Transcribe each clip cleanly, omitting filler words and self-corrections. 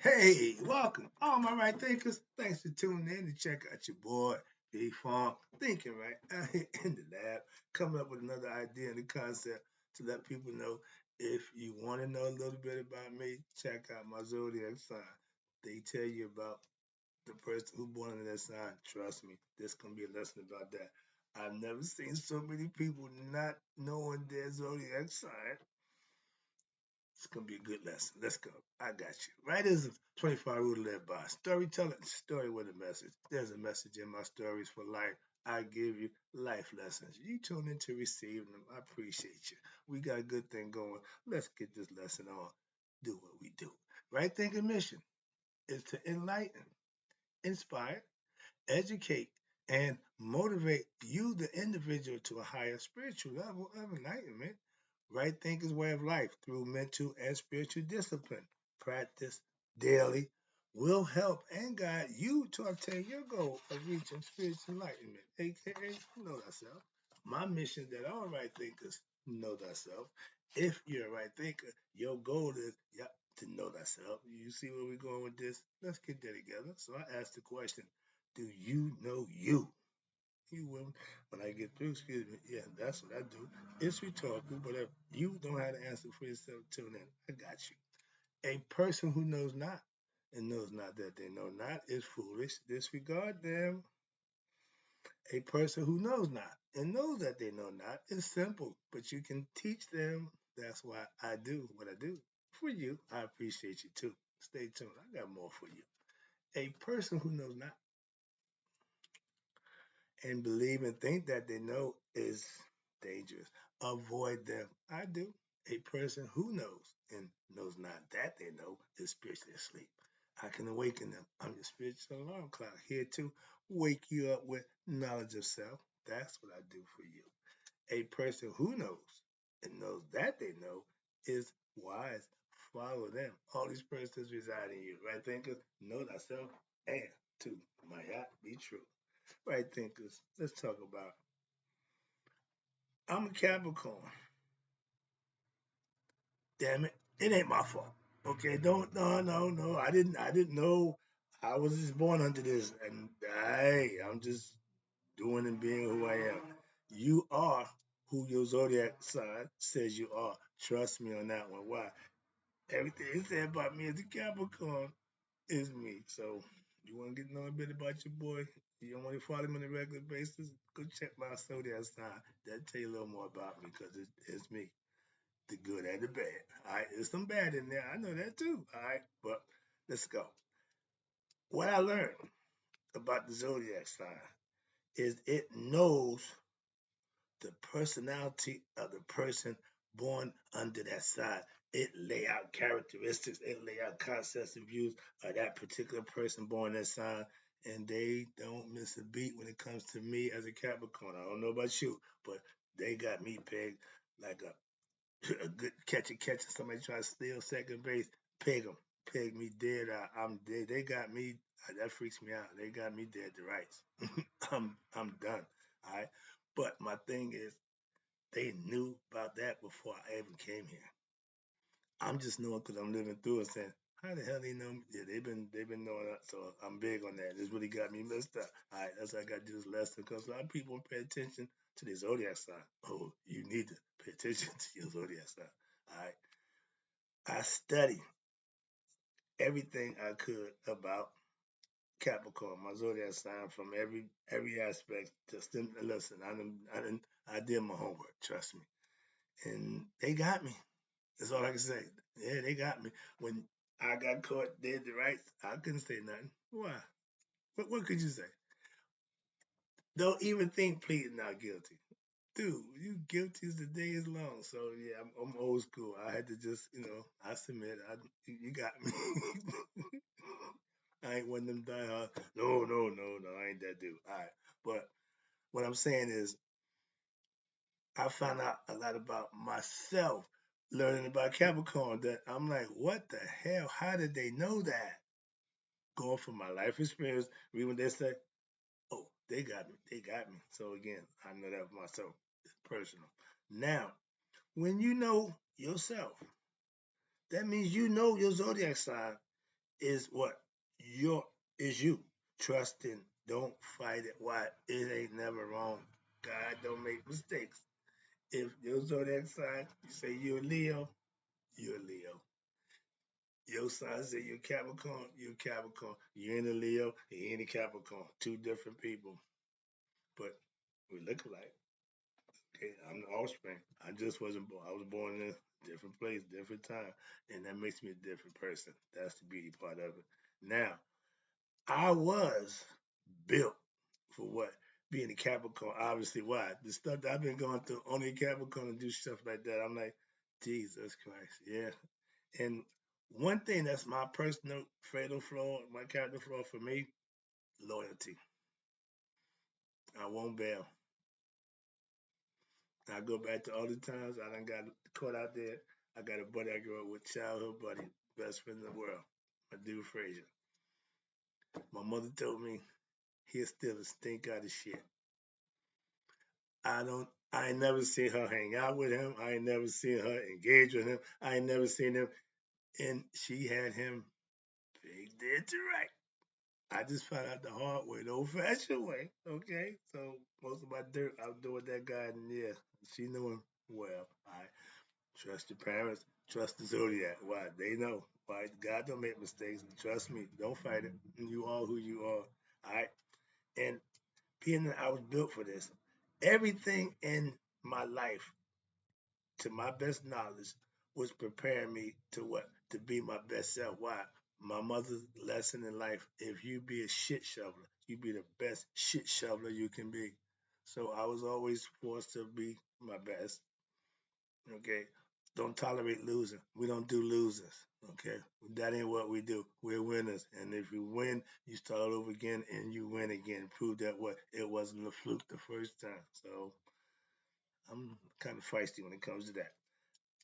Hey, welcome, all my right thinkers. Thanks for tuning in to check out your boy, B Funk, thinking right out here in the lab, coming up with another idea and a concept to let people know if you want to know a little bit about me, check out my zodiac sign. They tell you about the person who born in that sign. Trust me, this gonna be a lesson about that. I've never seen so many people not knowing their zodiac sign. It's gonna be a good lesson. Let's go. I got you. Right is a 25 rule to live by. Storytelling, story with a message. There's a message in my stories for life. I give you life lessons. You tune in to receive them. I appreciate you. We got a good thing going. Let's get this lesson on. Do what we do. Right thinking mission is to enlighten, inspire, educate, and motivate you, the individual, to a higher spiritual level of enlightenment. Right thinker's way of life through mental and spiritual discipline, practice daily, will help and guide you to obtain your goal of reaching spiritual enlightenment, aka know thyself. My mission is that all right thinkers know thyself. If you're a right thinker, your goal is, yep, to know thyself. You see where we're going with this? Let's get there together. So I asked the question, do you know you? You will when I get through, excuse me. Yeah, that's what I do. It's rhetorical, but if you don't have the answer for yourself, tune in. I got you. A person who knows not and knows not that they know not is foolish. Disregard them. A person who knows not and knows that they know not is simple, but you can teach them. That's why I do what I do. For you, I appreciate you too. Stay tuned. I got more for you. A person who knows not and believe and think that they know is dangerous. Avoid them. I do. A person who knows and knows not that they know is spiritually asleep. I can awaken them. I'm your spiritual alarm clock here to wake you up with knowledge of self. That's what I do for you. A person who knows and knows that they know is wise. Follow them. All these persons reside in you. Right thinkers, know thyself, and to my yacht be true. Right thinkers, let's talk about. I'm a Capricorn. Damn it, it ain't my fault. Okay, don't no. I didn't know. I was just born under this, and I'm just doing and being who I am. You are who your zodiac sign says you are. Trust me on that one. Why? Everything it said about me as a Capricorn is me. So you want to get to know a bit about your boy? You don't want to follow him on a regular basis? Go check my zodiac sign. That'll tell you a little more about me because it's me, the good and the bad. All right, there's some bad in there. I know that too. All right, but let's go. What I learned about the zodiac sign is it knows the personality of the person born under that sign. It lay out characteristics, it lay out concepts and views of that particular person born that sign, and they don't miss a beat when it comes to me as a Capricorn. I don't know about you, but they got me pegged like a good catcher. Somebody try to steal second base, peg them, peg me dead. I'm dead. They got me. That freaks me out. They got me dead to rights. I'm done. All right. But my thing is, they knew about that before I even came here. I'm just knowing because I'm living through it, saying, how the hell they know me? Yeah, they've been knowing that, so I'm big on that. This really got me messed up. All right, that's why I got to do this lesson because a lot of people don't pay attention to the zodiac sign. Oh, you need to pay attention to your zodiac sign. All right, I study everything I could about Capricorn, my zodiac sign, from every aspect. Just didn't listen. I did my homework. Trust me, and they got me. That's all I can say. Yeah, they got me. When I got caught dead to rights, I couldn't say nothing. Why? What could you say? Don't even think pleading not guilty. Dude, you guilty as the day is long. So yeah, I'm old school. I had to just, I submit. You got me. I ain't one of them die hard. No. I ain't that dude. All right. But what I'm saying is, I found out a lot about myself learning about Capricorn that I'm like, what the hell? How did they know that? Going from my life experience, read what they say, oh, they got me. They got me. So again, I know that for myself. It's personal. Now, when you know yourself, that means you know your zodiac sign. is what? Your is you. Trusting. Don't fight it. Why? It ain't never wrong. God don't make mistakes. If your zodiac sign, you say you're a Leo, you're a Leo. Your sign say you're Capricorn, you're Capricorn. You ain't a Leo, you ain't a Capricorn. Two different people. But we look alike. Okay, I'm the offspring. I just wasn't born. I was born in a different place, different time. And that makes me a different person. That's the beauty part of it. Now, I was built for what? Being a Capricorn, obviously. Why? The stuff that I've been going through, only a Capricorn and do stuff like that. I'm like, Jesus Christ. Yeah. And one thing that's my personal fatal flaw, my character flaw for me, loyalty. I won't bail. I go back to all the times I done got caught out there. I got a buddy I grew up with, childhood buddy, best friend in the world, my dude Frazier. My mother told me he'll still a stink out of shit. I ain't never seen her hang out with him. I ain't never seen her engage with him. I ain't never seen him. And she had him big dead to right. I just found out the hard way, the old fashioned way. Okay. So most of my dirt I was doing that guy, and yeah, she knew him well. I trust your parents, trust the zodiac. Why? They know. Why? God don't make mistakes. Trust me. Don't fight it. You are who you are. All right. And being that I was built for this, everything in my life, to my best knowledge, was preparing me to what? To be my best self. Why? My mother's lesson in life, if you be a shit shoveler, you be the best shit shoveler you can be. So I was always forced to be my best. Okay. Don't tolerate losing. We don't do losers. Okay. That ain't what we do. We're winners. And if you win, you start over again and you win again. Prove that what it wasn't a fluke the first time. So I'm kind of feisty when it comes to that.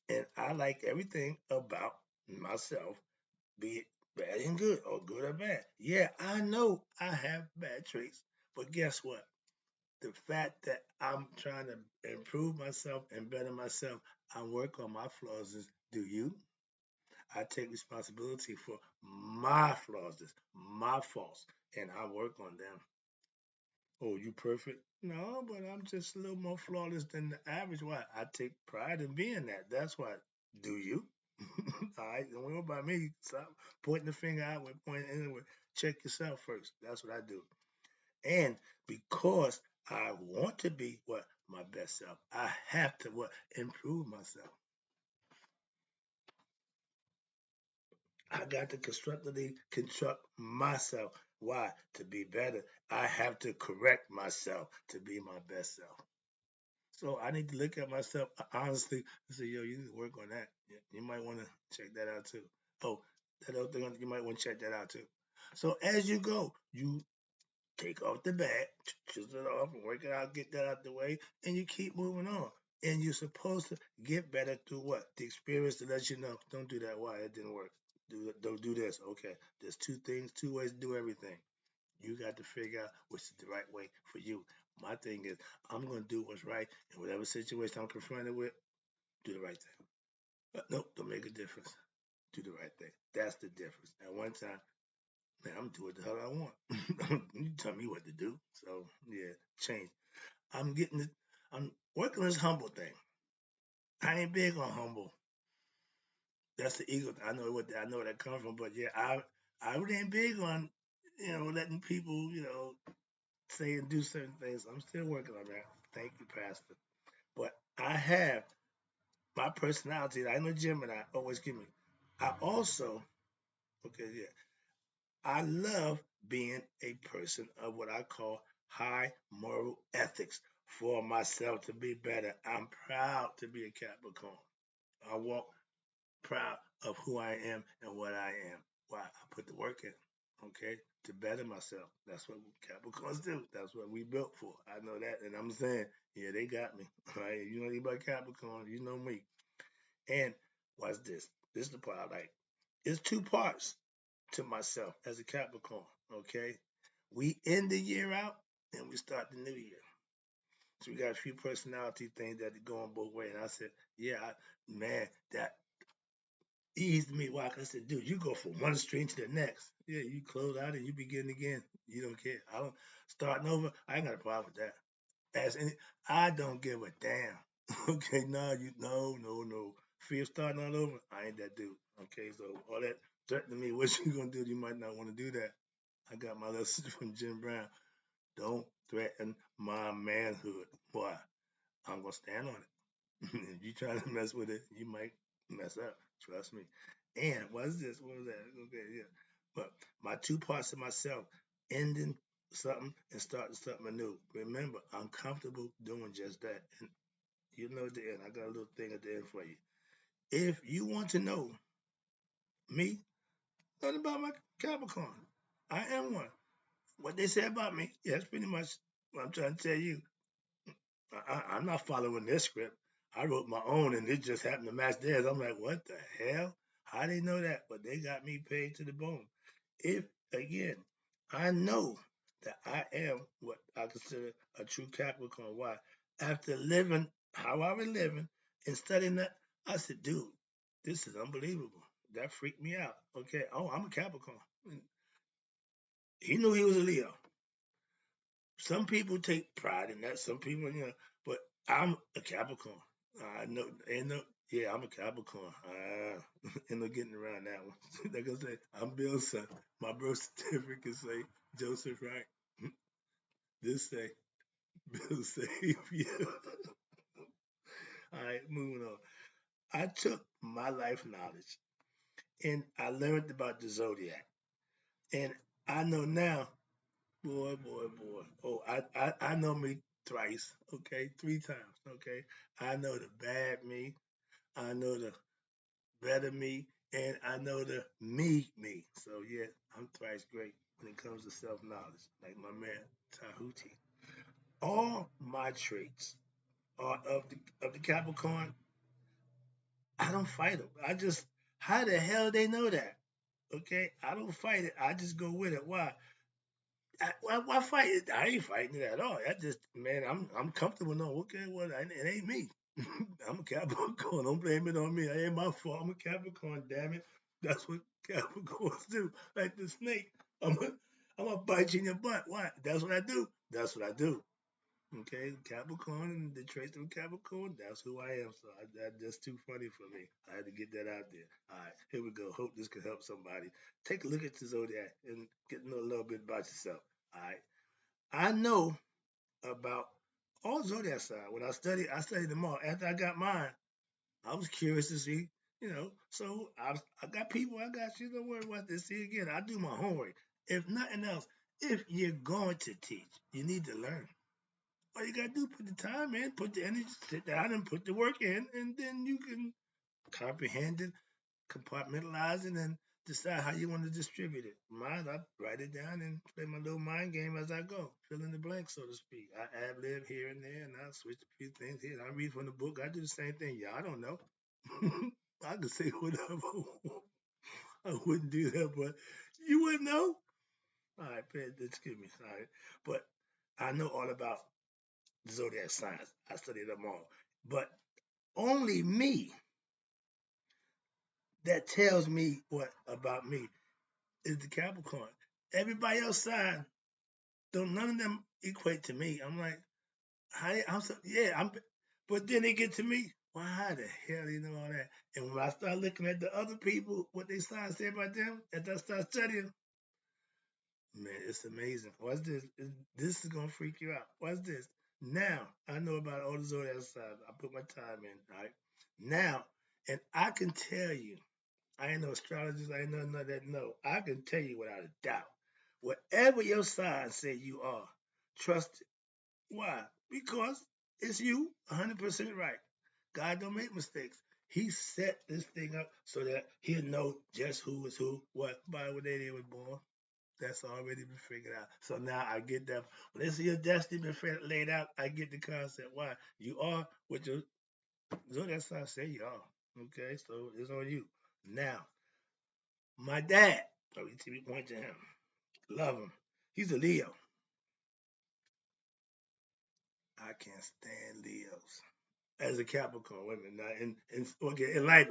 And I like everything about myself, be it bad and good or good or bad. Yeah, I know I have bad traits, but guess what? The fact that I'm trying to improve myself and better myself, I work on my flaws. Is do you? I take responsibility for my flaws, my faults, and I work on them. Oh, you perfect? No, but I'm just a little more flawless than the average. Why? I take pride in being that. That's why. Do you? All right, don't worry about me. Stop pointing the finger out with pointing inward. Check yourself first. That's what I do. And because I want to be what my best self, I have to what improve myself. I got to constructively construct myself. Why? To be better. I have to correct myself to be my best self. So I need to look at myself honestly and say, yo, you need to work on that. You might want to check that out too. Oh, that other thing, you might want to check that out too. So as you go, you take off the bag, chisel it off, and work it out, get that out the way, and you keep moving on. And you're supposed to get better through what? The experience to let you know, don't do that. Why? It didn't work. Don't do this. Okay. There's two things, two ways to do everything. You got to figure out which is the right way for you. My thing is, I'm going to do what's right in whatever situation I'm confronted with. Do the right thing. Nope, don't make a difference. Do the right thing. That's the difference. At one time, man, I'm doing what the hell I want. You tell me what to do. So yeah, change. I'm getting it. I'm working on this humble thing. I ain't big on humble. That's the ego. I know what I know where that comes from. But yeah, I really ain't big on letting people say and do certain things. I'm still working on that. Thank you, Pastor. But I have my personality. I know Gemini always give me. I also okay, yeah. I love being a person of what I call high moral ethics for myself to be better. I'm proud to be a Capricorn. I walk proud of who I am and what I am. Why? I put the work in, okay, to better myself. That's what Capricorns do. That's what we built for. I know that. And I'm saying, yeah, they got me. All right. If you know anything about Capricorn, you know me. And watch this. This is the part I like. It's two parts to myself as a Capricorn. Okay. We end the year out and we start the new year. So we got a few personality things that are going both ways. And I said, yeah, man, that eased me. Why? 'Cause I said, dude, you go from one stream to the next. Yeah, you close out and you begin again. You don't care. I don't starting over. I ain't got a problem with that. As any, I don't give a damn. Okay, no. Fear starting all over. I ain't that dude. Okay, so all that threatening me, what you gonna do? You might not want to do that. I got my lesson from Jim Brown. Don't threaten my manhood. Why? I'm gonna stand on it. If you try to mess with it, you might mess up. Trust me. And what's this? What was that? Okay, yeah. But my two parts of myself, ending something and starting something new. Remember, I'm comfortable doing just that. And you know at the end, I got a little thing at the end for you. If you want to know me, learn about my Capricorn. I am one. What they say about me, yeah, that's pretty much what I'm trying to tell you. I'm not following their script. I wrote my own, and it just happened to match theirs. I'm like, what the hell? How they know that? But they got me paid to the bone. If again, I know that I am what I consider a true Capricorn. Why? After living how I was living and studying that, I said, dude, this is unbelievable. That freaked me out. Okay, oh, I'm a Capricorn. He knew he was a Leo. Some people take pride in that. Some people, but I'm a Capricorn. I know, ain't no, yeah, I'm a Capricorn. Ain't no getting around that one. Like I said, I'm Bill's son. My birth certificate say Joseph Wright. This say Bill save you. All right, moving on. I took my life knowledge and I learned about the zodiac, and I know now. Boy. Oh, I know me thrice, okay? Three times, okay? I know the bad me, I know the better me, and I know the me. So yeah, I'm thrice great when it comes to self-knowledge, like my man Tahuti. All my traits are of the Capricorn. I don't fight them. I just how the hell they know that? Okay, I don't fight it. I just go with it. Why? Why fight it? I ain't fighting it at all. I just, man, I'm comfortable knowing. Okay, well, it ain't me. I'm a Capricorn. Don't blame it on me. It ain't my fault. I'm a Capricorn. Damn it. That's what Capricorns do. Like the snake. I'm gonna bite you in your butt. Why? That's what I do. That's what I do. Okay, Capricorn and the traits of Capricorn. That's who I am. So that's too funny for me. I had to get that out there. All right, here we go. Hope this can help somebody. Take a look at the zodiac and get to know a little bit about yourself. All right, I know about all zodiac signs. When I studied them all. After I got mine, I was curious to see. So I got people. I got you. Don't worry about this. See again. I do my homework. If nothing else, if you're going to teach, you need to learn. All you gotta do, put the time in, put the energy, sit down and put the work in, and then you can comprehend it, compartmentalize it, and decide how you want to distribute it. Mine, I write it down and play my little mind game as I go, fill in the blanks, so to speak. I ad lib here and there, and I switch a few things here. I read from the book. I do the same thing. Yeah, I don't know. I could say whatever. I wouldn't do that, but you wouldn't know. All right, excuse me. All right, but I know all about zodiac signs. I studied them all. But only me that tells me what about me is the Capricorn. Everybody else sign, don't none of them equate to me. I'm like, I'm so yeah, but then they get to me. Why how the hell you know all that? And when I start looking at the other people, what they sign say about them, as I start studying, man, it's amazing. What's this? This is gonna freak you out. What's this? Now I know about all the zodiac signs. I put my time in. All right. Now, and I can tell you, I ain't no astrologist. I ain't none of that. No, I can tell you without a doubt. Whatever your sign say you are, trust it. Why? Because it's you, 100% right. God don't make mistakes. He set this thing up so that he'll know just who is who, what, by what day they was born. That's already been figured out. So now I get that. When they see your destiny been laid out, I get the concept. Why? You are what your zodiac sign say you are. Okay, so it's on you. Now, my dad, oh, you see me point to him. Love him. He's a Leo. I can't stand Leos. as a Capricorn. Wait a minute, now, and okay, in life,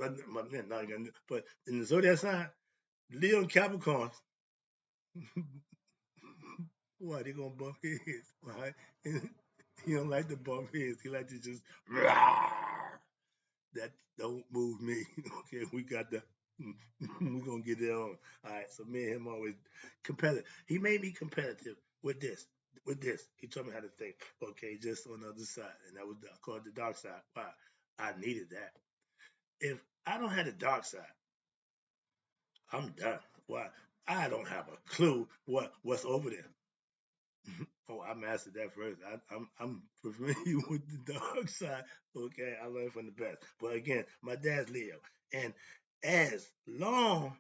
but in the zodiac sign, Leo and Capricorns, what, they gonna bump heads, right? He don't like to bump heads. He like to just that don't move me. Okay, we got the we gonna get it on. All right, so me and him always competitive. He made me competitive with this. With this, he taught me how to think. Okay, just on the other side, and that was called the dark side. Why? I needed that. If I don't have the dark side, I'm done. Why? I don't have a clue what's over there. Oh, I mastered that first. I'm familiar with the dark side. Okay, I learned from the best. But again, my dad's Leo, and as long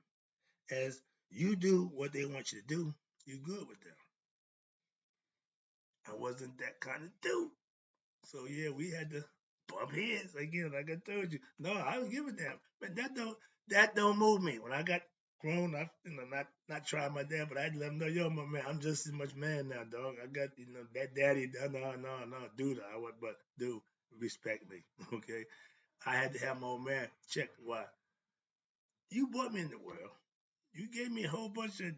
as you do what they want you to do, you're good with them. I wasn't that kind of dude. So yeah, we had to bump heads again, like I told you. No, I was giving them, but that don't move me. When I got grown, I not trying my dad, but I had to let him know, yo, my man, I'm just as much man now, dog. I got that daddy. No, dude. But dude, respect me, okay? I had to have my old man check why you brought me in the world. You gave me a whole bunch of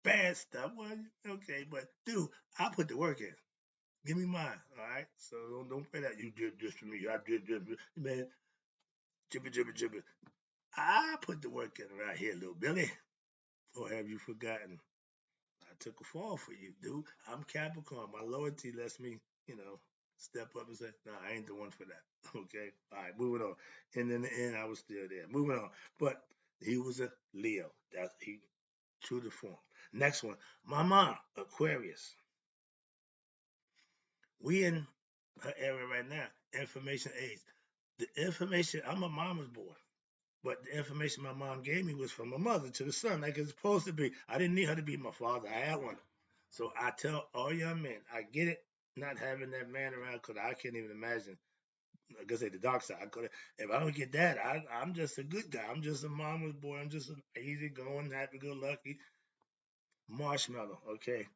bad stuff. Well, okay, but dude, I put the work in. Give me mine, all right? So don't play that. You did this to me. I did this. Man, jibber, jibber, jibber. I put the work in right here, little Billy. Or have you forgotten? I took a fall for you, dude. I'm Capricorn. My loyalty lets me, step up and say, no, I ain't the one for that. Okay? All right, moving on. And in the end, I was still there. Moving on. But he was a Leo. That's he true to form. Next one. My mom, Aquarius. We in her era right now, information age. The information, I'm a mama's boy, but the information my mom gave me was from my mother to the son, like it's supposed to be. I didn't need her to be my father. I had one. So I tell all young men, I get it, not having that man around, because I can't even imagine, like I say, the dark side. If I don't get that, I'm just a good guy. I'm just a mama's boy. I'm just an easy going, happy go lucky marshmallow, okay?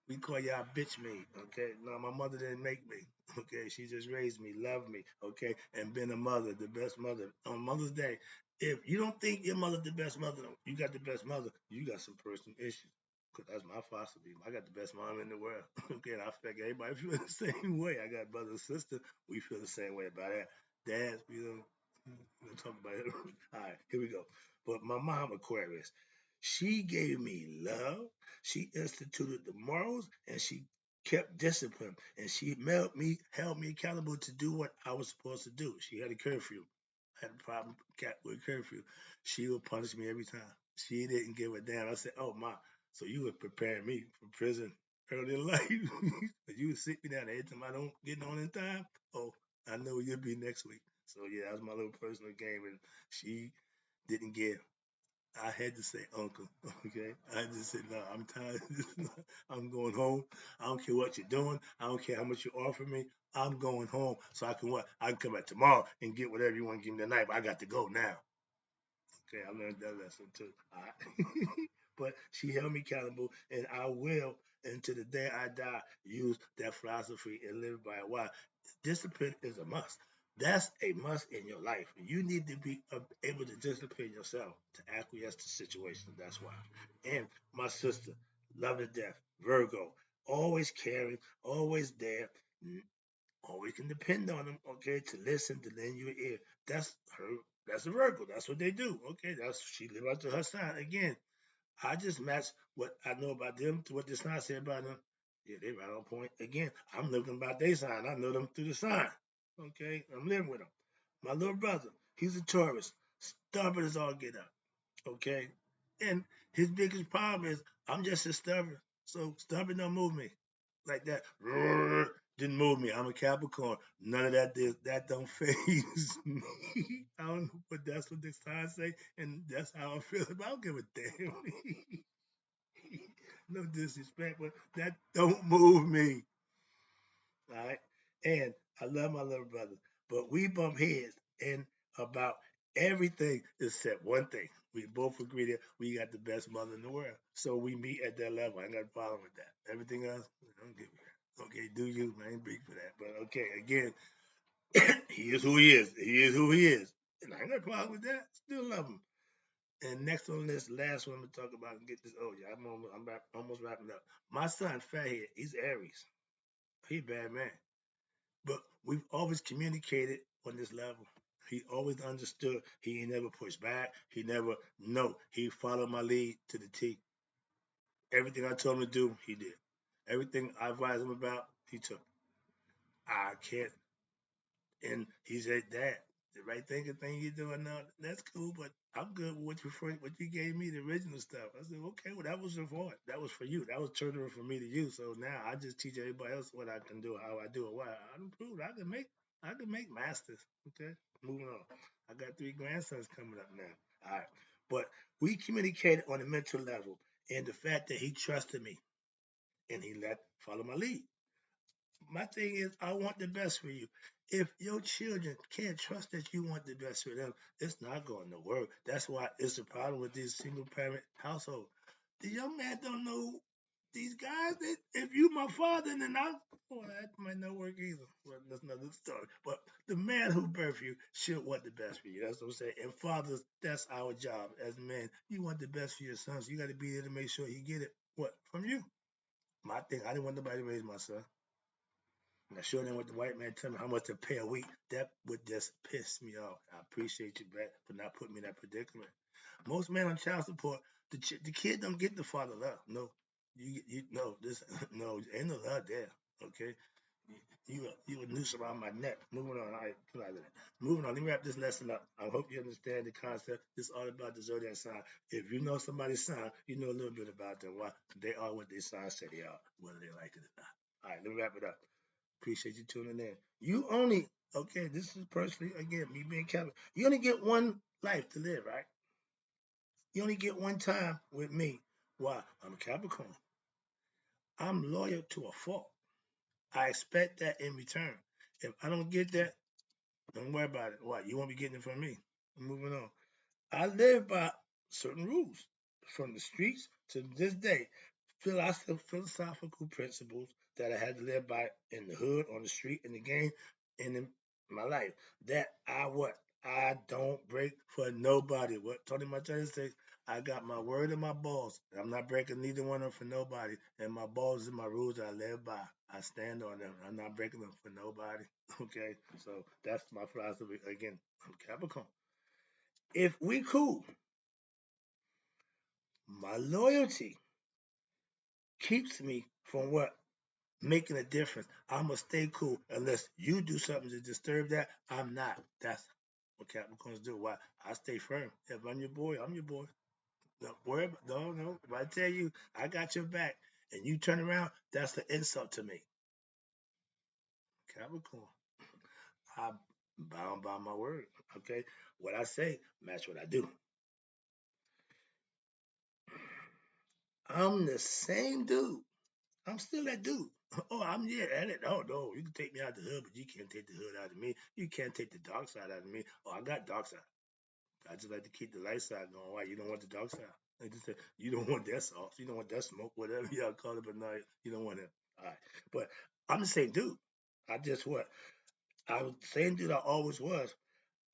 We call y'all bitch me, okay? No, my mother didn't make me, okay? She just raised me, loved me, okay? And been a mother, the best mother. On Mother's Day, if you don't think your mother's the best mother, you got the best mother, you got some personal issues. Cause that's my philosophy. I got the best mom in the world. Okay, and I expect everybody feel the same way. I got brother and sister. We feel the same way about that. Dads, we don't talk about it. All right, here we go. But my mom, Aquarius, she gave me love. She instituted the morals, and she kept discipline. And she held me accountable to do what I was supposed to do. She had a curfew. I had a problem with curfew. She would punish me every time. She didn't give a damn. I said, "Oh, ma, so you were preparing me for prison early in life? You would sit me down every time I don't get on in time. Oh, I know you'll be next week." So yeah, that was my little personal game, and she didn't give. I had to say uncle, okay? I had to say, no, I'm tired. I'm going home. I don't care what you're doing. I don't care how much you offer me. I'm going home so I can what? I can come back tomorrow and get whatever you want to give me tonight. But I got to go now. Okay, I learned that lesson too. All right. But she held me accountable, and I will, until the day I die, use that philosophy and live by it. Why? Discipline is a must. That's a must in your life. You need to be able to discipline yourself to acquiesce to situations. That's why. And my sister, love to death, Virgo, always caring, always there, always can depend on them, okay, to listen, to lend you an ear. That's her. That's a Virgo. That's what they do. Okay, that's she live out to her sign. Again, I just match what I know about them to what the sign said about them. Yeah, they right on point. Again, I'm living about their sign. I know them through the sign. Okay, I'm living with them. My little brother, he's a Taurus, stubborn as all get up. Okay, and his biggest problem is I'm just as stubborn. So stubborn don't move me like that. Didn't move me. I'm a Capricorn. None of that did. That don't phase me. I don't know, but that's what the signs say, and that's how I feel about. I don't give a damn. No disrespect, but that don't move me. All right. And I love my little brother, but we bump heads in about everything except one thing. We both agree that we got the best mother in the world. So we meet at that level. I ain't got a problem with that. Everything else, I don't give a. Okay, do you? I ain't big for that. But okay, again, He is who he is. He is who he is. And I ain't got a problem with that. Still love him. And next on this, last one I'm gonna talk about and get this. Oh yeah, almost wrapping up. My son, Fathead, he's Aries. He a bad man. But we've always communicated on this level. He always understood. He ain't never pushed back. He never, no, he followed my lead to the T. Everything I told him to do, he did. Everything I advised him about, he took. I can't. And he said, Dad, the right thing you're doing now, that's cool, but I'm good with what you gave me, the original stuff. I said, okay, well, that was your fault. That was for you. That was turning for me to you. So now I just teach everybody else what I can do, how I do it. Why I improved. I can make masters. Okay, moving on. I got 3 grandsons coming up now. All right, but we communicated on a mental level, and the fact that he trusted me and he let follow my lead. My thing is, I want the best for you. If your children can't trust that you want the best for them, it's not going to work. That's why it's a problem with these single parent households. The young man don't know these guys. If you my father, then well, that might not work either. Well, that's another story. But the man who birthed you should want the best for you. That's what I'm saying. And fathers, that's our job as men. You want the best for your sons. You got to be there to make sure he get it. What from you? My thing, I didn't want nobody to raise my son. And I sure didn't want the white man tell me how much to pay a week. That would just piss me off. I appreciate you, Brett, for not putting me in that predicament. Most men on child support, the kid don't get the father love. No, you no this no ain't no love there. Okay, you a noose around my neck. Moving on, all right, moving on. Let me wrap this lesson up. I hope you understand the concept. It's all about the zodiac sign. If you know somebody's sign, you know a little bit about them. Why they are what their sign say they are, whether they like it or not. All right, let me wrap it up. Appreciate you tuning in. You only, okay, this is personally, again, me being Capricorn. You only get one life to live, right? You only get one time with me. Why? I'm a Capricorn. I'm loyal to a fault. I expect that in return. If I don't get that, don't worry about it. Why? You won't be getting it from me. I'm moving on. I live by certain rules from the streets to this day. Philosophical principles that I had to live by in the hood, on the street, in the game, and in my life. That I what? I don't break for nobody. What Tony Montana says, I got my word and my balls. I'm not breaking neither one of them for nobody. And my balls and my rules that I live by. I stand on them. I'm not breaking them for nobody. Okay? So that's my philosophy. Again, I'm Capricorn. If we cool, my loyalty keeps me from what? Making a difference. I'm going to stay cool unless you do something to disturb that. I'm not. That's what Capricorns do. Why? I stay firm. If I'm your boy, I'm your boy. Don't worry about, no. If I tell you I got your back and you turn around, that's an insult to me. Capricorn. I'm bound by my word. Okay? What I say, match what I do. I'm the same dude. I'm still that dude. Oh, I'm yeah, at it. Oh no, you can take me out the hood, but you can't take the hood out of me. You can't take the dark side out of me. Oh, I got dark side. I just like to keep the light side going. Why? You don't want the dark side. Like just say, you don't want that sauce. You don't want that smoke, whatever y'all call it, but no, you don't want it. All right. But I'm the same dude. I just what? I was the same dude I always was,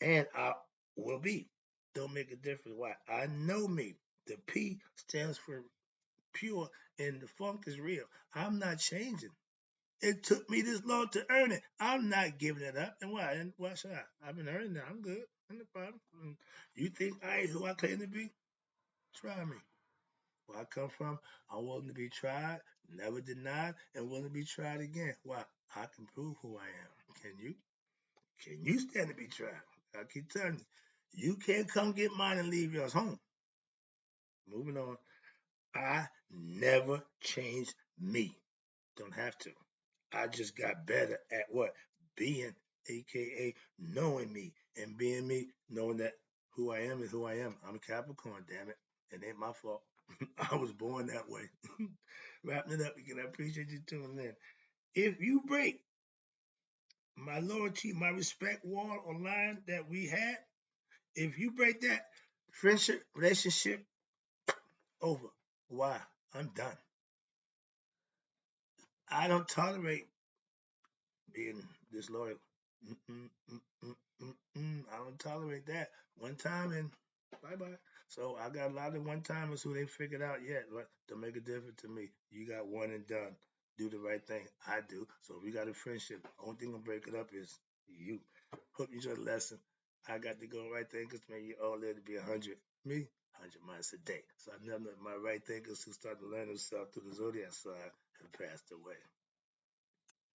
and I will be. Don't make a difference. Why? I know me. The P stands for pure, and the funk is real. I'm not changing. It took me this long to earn it. I'm not giving it up. And why? And why should I? I've been earning it. I'm good. No problem. You think I ain't who I claim to be? Try me. Where I come from, I'm willing to be tried, never denied, and willing to be tried again. Why? I can prove who I am. Can you? Can you stand to be tried? I keep telling you. You can't come get mine and leave yours home. Moving on. I never changed me. Don't have to. I just got better at what? Being, aka knowing me and being me, knowing that who I am is who I am. I'm a Capricorn, damn it. It ain't my fault. I was born that way. Wrapping it up again, I appreciate you tuning in. If you break my loyalty, my respect wall or line that we had, if you break that, friendship, relationship, over. Why? I'm done. I don't tolerate being disloyal. I don't tolerate that. One time and bye bye. So I got a lot of one timers who ain't figured out yet. But don't make a difference to me. You got one and done. Do the right thing. I do. So if we got a friendship, only thing gonna break it up is you. Hope you enjoyed the lesson. I got to go right thinkers, man. You all there to be 100. Me, 100 miles a day. So I know that my right thinkers who started to learn themselves through the zodiac sign have passed away.